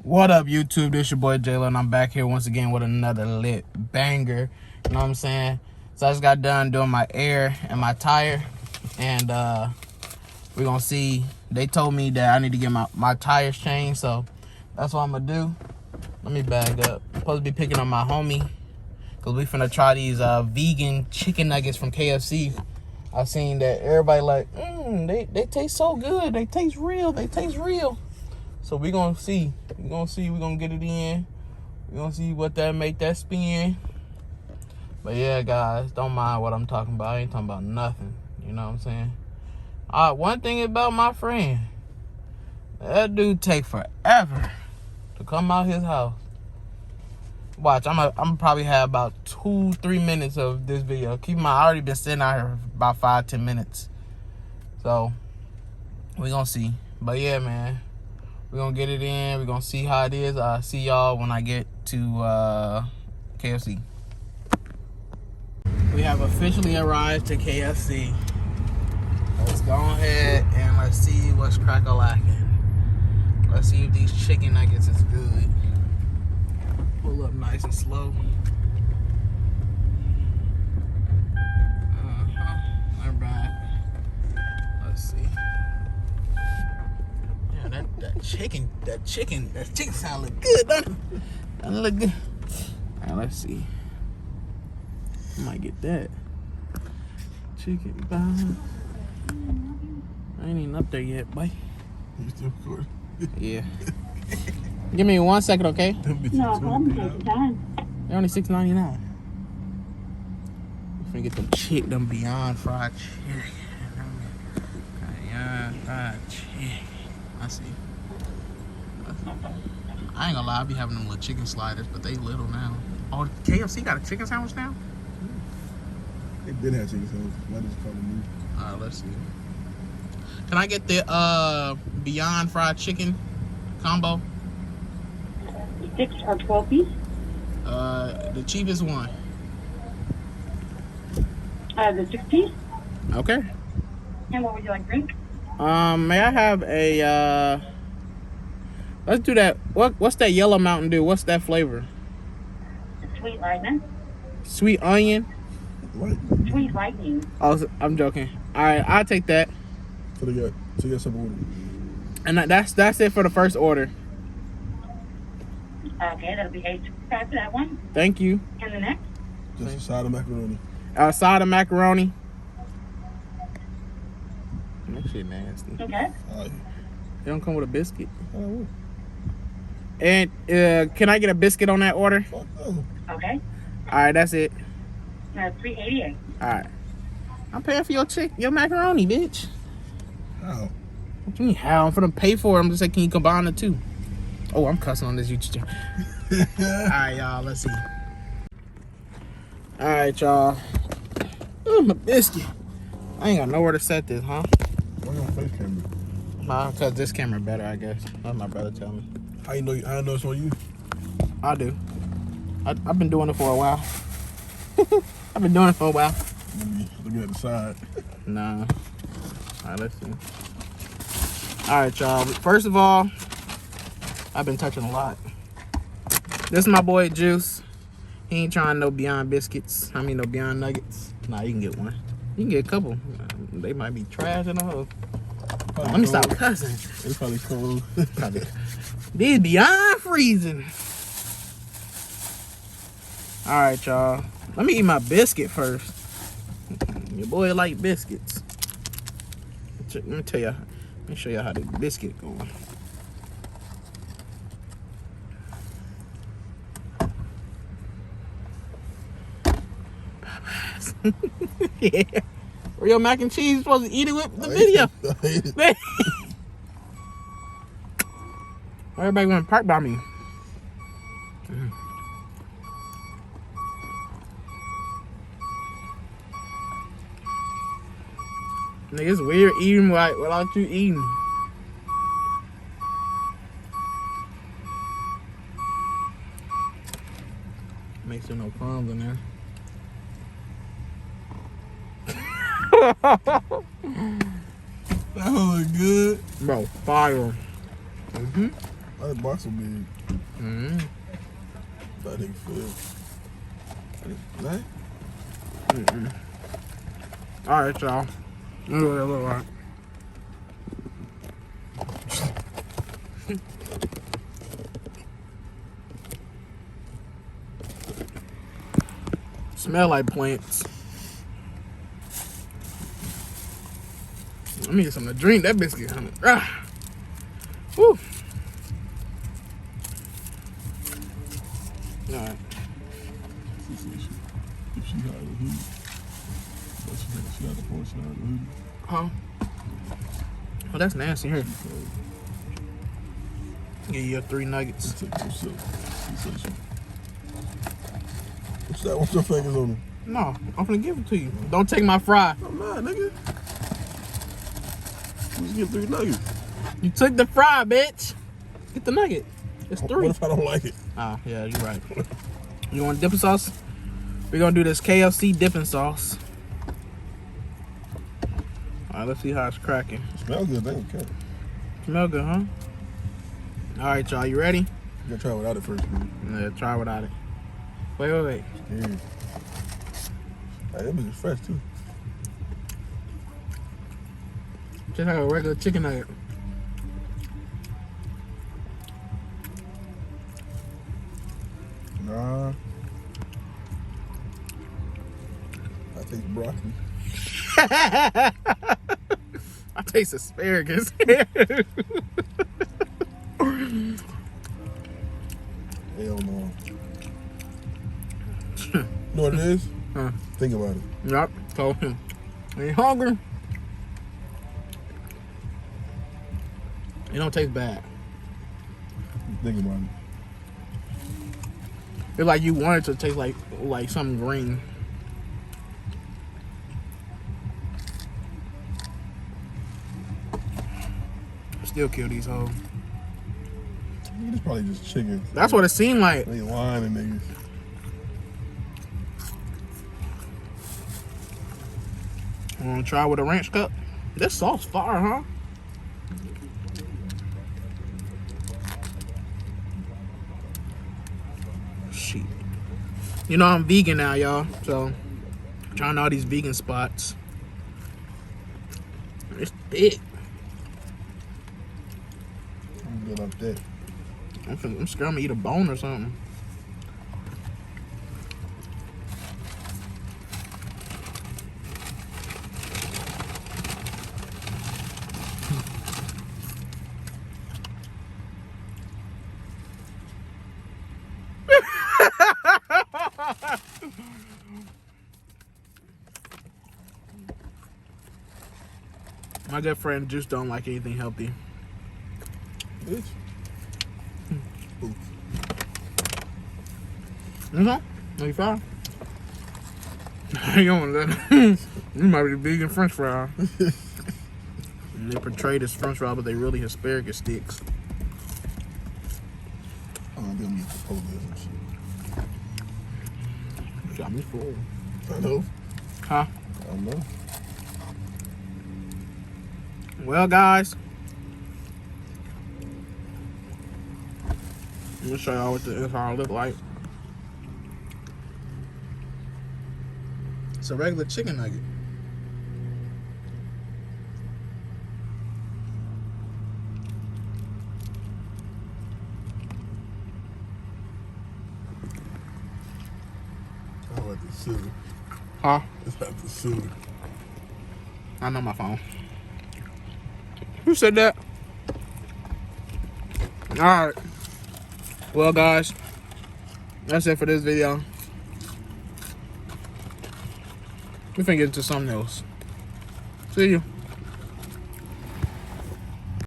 What up, YouTube? This your boy Jayla, and I'm back here once again with another lit banger. You know what I'm saying? So I just got done doing my air and my tire, and we're gonna see. They told me that I need to get my tires changed, so that's what I'm gonna do. Let me bag up. I'm supposed to be picking up my homie, because we finna try these vegan chicken nuggets from KFC. I've seen that everybody like, they taste so good. They taste real. They taste real. So we gonna see. We're gonna get it in. We're gonna see what that make that spin. But yeah, guys, don't mind what I'm talking about. I ain't talking about nothing. You know what I'm saying? One thing about my friend, that dude take forever to come out his house. Watch, I'm probably have about 2-3 minutes of this video. Keep in mind, I already been sitting out here for about 5-10 minutes. So we gonna see. But yeah, man, we're gonna get it in. We're gonna see how it is. I'll see y'all when I get to KFC. We have officially arrived to KFC. Let's go ahead and let's see what's crack-a-lacking. Let's see if these chicken nuggets is good. Pull up nice and slow. All right. Let's see. Yeah, that chicken sound look good, doesn't it? That look good. All right, let's see. I might get that chicken bound. I ain't even up there yet, boy. You still recording? Yeah. Give me 1 second, okay? No problem, take your time. They're only $6.99. We're finna get them beyond fried chicken. Beyond fried chicken. I see. I ain't gonna lie, I be having them little chicken sliders, but they little now. Oh, KFC got a chicken sandwich now? They did have chicken sandwiches. Why just call them new? Alright, let's see. Can I get the Beyond Fried Chicken combo? 6 or 12 piece? The cheapest one. The 6 piece? Okay. And what would you like to drink? May I have a let's do that. What's that yellow Mountain Dew? What's that flavor? Sweet lightning. Sweet onion? What? Sweet lightning. Oh, I'm joking. Alright, I'll take that. So you got some order. And that's it for the first order. Okay, that'll be $8.25 for that one. Thank you. And the next? Just a side of macaroni. Side of macaroni. That shit nasty. Okay. It don't come with a biscuit. Oh, And can I get a biscuit on that order? fuck no. Okay. Alright, that's it. $3.88. Alright. I'm paying for your macaroni, bitch. How? What you mean how? I'm finna pay for it. I'm just saying, can you combine the two? Oh, I'm cussing on this YouTube. Alright, y'all, let's see. Alright, y'all. Oh, my biscuit. I ain't got nowhere to set this, huh? Why you on face camera? Nah, cause this camera better, I guess. That's my brother tell me. How you know? I know it's on you. I do. I've been doing it for a while. I've been doing it for a while. Looking at the side. Nah. Alright, let's see. Alright, y'all. First of all, I've been touching a lot. This is my boy Juice. He ain't trying no Beyond biscuits. I mean no Beyond nuggets. Nah, you can get one. You can get a couple. They might be trash in the hole. Let me stop cussing. It's probably cold. These Beyond freezing. Alright, y'all. Let me eat my biscuit first. Your boy like biscuits. Let me tell you. Let me show you how the biscuit going. Yeah. Real mac and cheese, supposed to eat it with the video. Everybody went park by me. Nigga, it's weird eating without you eating. Make sure no crumbs in there. That look good. Bro, fire. Mm-hmm. That box so big. Mm-hmm. That nigga feel. That Mm-mm. All right, y'all. Look what that look like. Smell like plants. Let me get something to drink. That biscuit, woo. All right. if she had a hoodie, but she had a portion of the hoodie. Huh? Oh, that's nasty. Here. Give you your 3 nuggets. Take those silk. She said she. What's that? What's your fingers on them? No, I'm gonna give it to you. Don't take my fry. I'm not, nigga. You just get 3 nuggets. You took the fry, bitch. Get the nugget. It's 3. What if I don't like it? Oh, yeah, you're right. You want dipping sauce? We're gonna do this KFC dipping sauce. All right, let's see how it's cracking. Smell good, they don't care. Smell good, huh? All right, y'all, you ready? You gotta try without it first, man. Yeah, try without it. Wait. Yeah. Hey, that bitch is fresh, too. Just like a regular chicken nugget. Nah. I taste broccoli. I taste asparagus. Hell no. You know what it is? Huh. Think about it. Yup, told him. Ain't hungry? It don't taste bad. Think about it. It's like you want it to taste like something green. Still kill these hoes. It's probably just chicken. That's what it seemed like. They lying niggas. Wanna try with a ranch cup? This sauce fire, huh? Shit. You know I'm vegan now, y'all. So trying all these vegan spots. It's thick. I'm good off that. I'm scared I'm gonna eat a bone or something. My good friend Juice don't like anything healthy. Bitch. Ooh. No, you fine. You don't let it. You might be vegan French fry. And they portray this French fry, but they really asparagus sticks. I'm gonna be able to eat Chipotle or some shit. Got me full. I know. Huh? I know. Well, guys, I'm gonna show y'all what the inside look like. It's a regular chicken nugget. I like the sugar. Huh? It's like the sugar. I know my phone. Who said that? Alright. Well, guys, that's it for this video. We finna get into something else. See you.